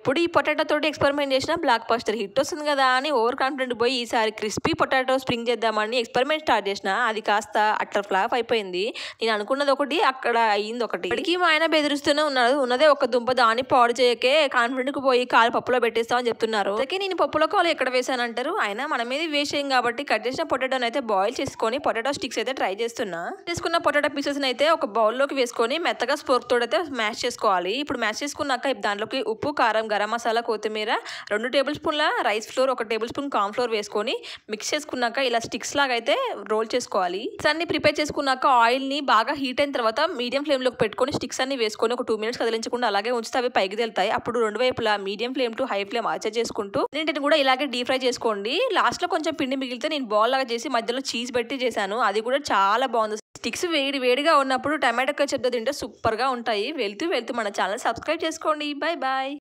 ఎప్పుడు ఈ పొటాటో తోటి ఎక్స్పెరిమెంట్ చేసినా బ్లాక్ బస్టర్ హిట్ వస్తుంది కదా అని ఓవర్ కాన్ఫిడెంట్ పోయి ఈసారి క్రిస్పీ పొటాటో స్ప్రింగ్ చేద్దామని ఎక్స్పెరిమెంట్ స్టార్ట్ చేసిన. అది కాస్త అట్టర్ ఫ్లాప్ అయిపోయింది. నేను అనుకున్నది ఒకటి, అక్కడ అయ్యింది ఒకటి. ఇప్పటికీ మా ఆయన బెదిరిస్తూనే ఉన్నాడు, ఉన్నదే ఒక దుంప, దాన్ని పాడు చేయకే, కాన్ఫిడెంట్ కు పోయి కాలు పప్పులో పెట్టేస్తామని చెప్తున్నారు. అందుకే నేను పప్పులో కాలు ఎక్కడ వేసానంటారు. అయినా మన మీద వేస్ట్ చేయం కాబట్టి కట్ చేసిన పొటాటోని అయితే బాయిల్ చేసుకొని పొటాటో స్టిక్స్ అయితే ట్రై చేస్తున్నా. చేసుకున్న పొటాటో పీసెస్ అయితే ఒక బౌల్లోకి వేసుకొని మెత్తగా స్పోర్క్ తోటి అయితే మ్యాష్ చేసుకోవాలి. ఇప్పుడు మ్యాష్ చేసుకున్నాక దాంట్లోకి ఉప్పు, కారం, గరం మసాలా, కొత్తిమీర, 2 టేబుల్ స్పూన్ల rice flour, 1 table spoon corn flour వేసుకొని మిక్స్ చేసుకున్నాక ఇలా స్టిక్స్ లాగా అయితే రోల్ చేసుకోవాలి. స్టిక్స్ అన్ని ప్రిపేర్ చేసుకున్నాక ఆయిల్ ని బాగా హీట్ అయిన తర్వాత మీడియం ఫ్లేమ్ లోకి పెట్టుకొని స్టిక్స్ అన్ని వేసుకొని ఒక 2 మినిట్స్ కదిలించకుండా అలాగే ఉంచితే అవి పైకి తేలుతాయి. అప్పుడు రెండు వైపులా medium flame to high flame adjust చేసుకుంటూ దీంటిని కూడా ఇలాగే డీప్ ఫ్రై చేసుకోండి. లాస్ట్ లో కొంచెం పిండి మిగిలితే నేను బాల్ లాగా చేసి మధ్యలో చీజ్ పెట్టి చేశాను. అది కూడా చాలా బాగుంది. స్టిక్స్ వేడిగా ఉన్నప్పుడు టమాటో కెచప్ తో తింటే సూపర్ గా ఉంటాయి. వెళ్తూ మన ఛానల్ సబ్స్క్రైబ్ చేసుకోండి. Bye bye.